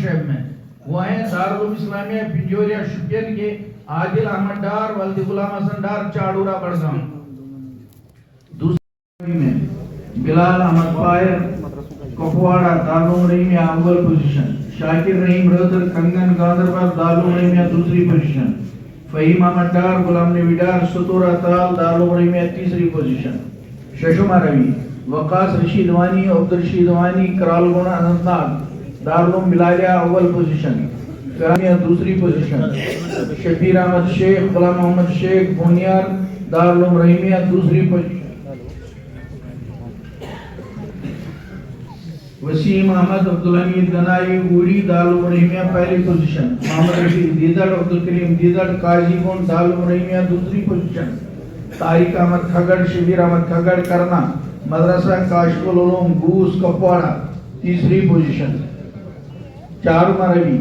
شہر میں، وہ ہیں دارالعلوم اسلامیہ پنجوریا شپین کے عادل احمد ڈار ولد غلام حسن ڈار چاڑورا بڑگام. دوسری میں بلال احمد پائر کپواڑہ دارالعلوم رحیمیہ اول پوزیشن. شاکر رحیم رودر کنگن گاندربل دارالعلوم رحیمیہ دوسری پوزیشن. فہیم احمد ڈار غلام نبی ڈار ستورہ تال دارالعلوم رحیمیہ تیسری پوزیشن. ششمہ روی وقاص رشید وانی عبدالرشید وانی کرالگونہ اننت ناگ دارالعلوم بلالیہ اول پوزیشن. فہمیہ دوسری پوزیشن. شبیر احمد شیخ غلام محمد شیخ بونیار دارالعلوم رحیمیہ دوسری پوزیشن. وسیم احمد عبدالحمید گنائی گوڑی دارالعلوم رحیمیہ پہلی پوزیشن. محمد رشید دیدڑ عبدالکریم دیدڑ قاضی گنڈ دارالعلوم رحیمیہ دوسری پوزیشن. طارق احمد کھگڑ شبیر احمد کھگڑ کرنا مدرسہ کاشف العلوم گوس کپواڑہ تیسری پوزیشن. چارمہ روی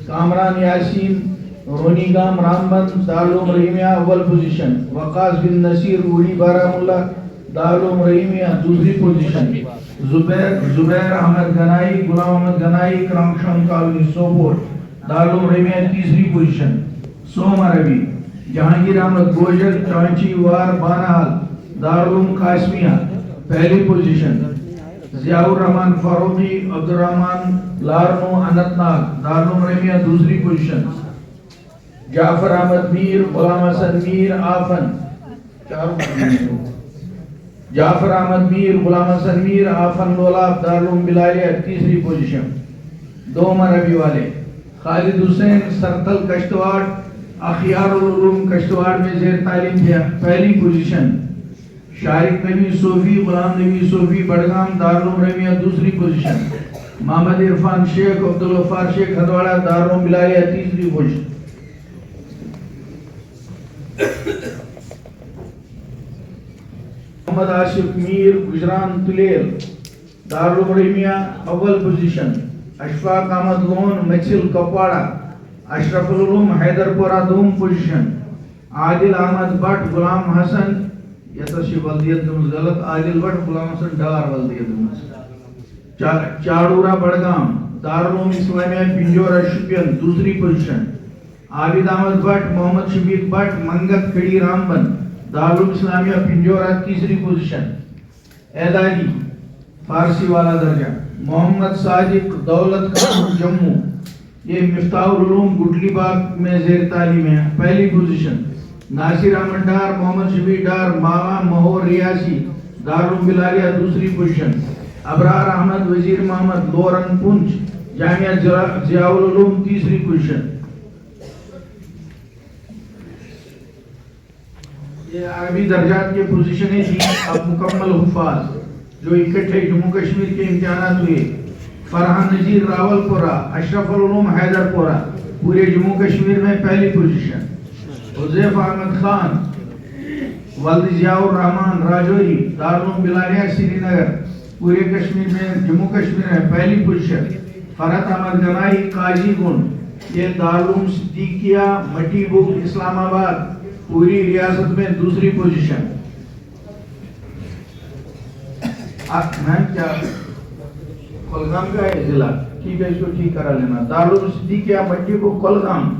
کامران یاسین رونی گام رامبند دارالعلوم رحیمیہ اول پوزیشن. وقاص بن نصیر گوڑی بارہمولہ دارالعلوم رحیمیہ دوسری پوزیشن. زبیر احمد گنائی غلام احمد گنائی کرامشان کالونی سوپور دارالعلوم رحیمیہ تیسری پوزیشن. سوما روی جہانگیر احمد گوجر چانچی وار بانہال دارالعلوم قاسمیہ پہلی پوزیشن. ضیاء الرحمن فاروقی عبدالرحمن لارنو اننت ناگ دارالعلوم رحیمیہ دوسری پوزیشن. جعفر احمد میر غلام حسن میر آفن جعفر احمد میر غلام حسن میر آفن لولاب دارالعلوم بلالیہ تیسری پوزیشن. دوما ربی والے خالد حسین سرتل کشتواڑ اخیار العلوم کشتواڑ میں زیر تعلیم کیا پہلی پوزیشن. شارق نبی صوفی غلام نبی صوفی بڑگام دارالعلوم رحیمیہ دوسری پوزیشن. محمد عرفان شیخ عبدالغفار شیخ ہدواڑہ دارالعلوم بلالیہ تیسری پوزیشن. محمد آصف میر گجران تلیل دارالعلوم رحیمیہ اول پوزیشن. اشفاق احمد لون مچھل کپواڑہ اشرف العلوم حیدر پورہ دوم پوزیشن. عادل احمد بٹ غلام حسن ولدیت غلط عادل بٹ غلام حسن ڈار ولدیت چاڑورا بڑگام دارالعلوم اسلامیہ پنجورہ شپین دوسری پوزیشن. عابد احمد بٹ محمد شفیق بٹ منگت کھڑی رامبن دارالعلوم اسلامیہ پنجورہ تیسری پوزیشن. اعدادی فارسی والا درجہ محمد صادق دولت خان جموں یہ مفتاح العلوم گٹلی باغ میں زیر تعلیم ہے پہلی پوزیشن. ناصر احمد ڈار محمد شفیع ڈار ماغا مہور ریاسی دارالعلوم بلالیہ دوسری پوزیشن. ابرار احمد وزیر محمد لورن پنچ جامعہ ضیاء العلوم تیسری پوزیشن. یہ عربی درجات کے پوزیشنیں تھی. اب مکمل حفاظ جو اکٹھے جموں کشمیر کے امتحانات ہوئے. فرحان نذیر راول پورہ اشرف العلوم حیدر پورہ پورے جموں کشمیر میں پہلی پوزیشن. حذیف احمد خان ولد ضیاء الرحمن راجوری دارالعلوم بلالیہ سری نگر پورے کشمیر میں جموں کشمیر میں پہلی پوزیشن. فرحت احمد گنائی قاضی گنڈ یہ دارالعلوم صدیقیہ مٹی بک اسلام آباد پوری ریاست میں دوسری پوزیشن. کیا کولگام کا ہے ضلع ٹھیک ہے اس کو ٹھیک کرا لینا. دارالعلوم صدیقیہ مٹی بک کولگام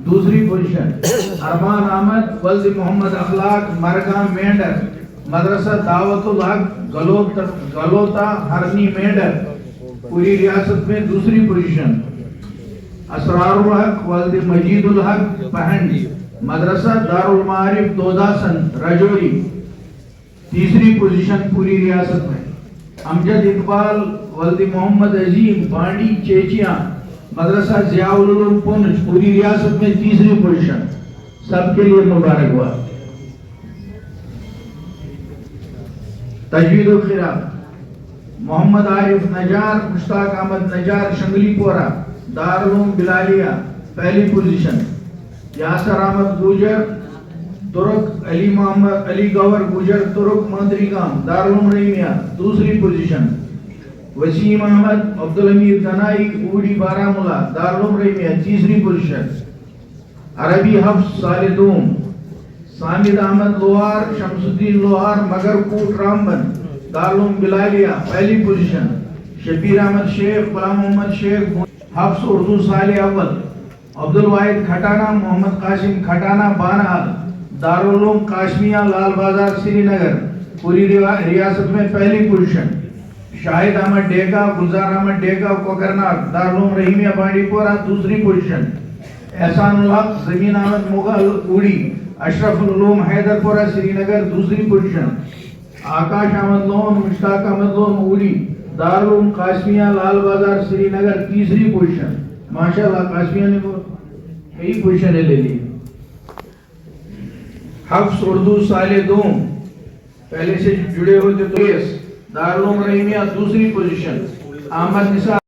دوسری پوزیشن. ارمان احمد ولد محمد اخلاق مرگام مینڈر مدرسہ دعوت الحق گلوتا ہرنی مینڈر پوری ریاست میں دوسری پوزیشن. اسرار الحق ولد مجید الحق پہنڈ مدرسہ دارالمعارف دوداسن رجوری تیسری پوزیشن پوری ریاست میں. امجد اقبال ولد محمد عظیم بانڈی چیچیاں مدرسہ ضیاء العلوم پونچھ پوری ریاست میں تیسری پوزیشن. سب کے لیے مبارکباد. تجوید و قراءت محمد عارف نجار مشتاق احمد نجار شنگلی پورہ دارالعلوم بلالیہ پہلی پوزیشن. یاسر احمد گوجر ترک علی محمد علی گور گوجر ترک مندری گام دارالعلوم رحیمیہ دوسری پوزیشن. وسیم احمد عبدالحمید گنائی اوڑی بارہمولہ دارالعلوم رحیمیہ تیسری پوزیشن. عربی حفظ سالدوم سامد احمد لوہار شمس الدین لوہار مگر کوٹ رامبن دارالعلوم بلالیہ پہلی پوزیشن. شبیر احمد شیخ غلام محمد شیخ حفظ اردو سال اول عبد الواحد کھٹانہ محمد قاسم کھٹانہ بانہال دارالعلوم قاسمیہ لال بازار سری نگر پوری ریاست میں پہلی پوزیشن شاہد احمد ڈیگا گلزار احمد ڈیگا کوکرناگ دارالعلوم رحیمیہ بانڈی پورہ دوسری پوزیشن احسان الحق زمین احمد مغل اوڑی اشرف العلوم حیدر پورہ سری نگر دوسری پوزیشن آکاش احمد لون مشتاق احمد لون اوڑی دارالعلوم قاسمیہ لال بازار سری نگر تیسری پوزیشن ماشاءاللہ قاسمیہ نے کئی پوزیشنیں لے لی حفظ اردو سال دوم پہلے سے جڑے ہوتے تو دارالعلوم رحیمیہ دوسری پوزیشن احمد نثار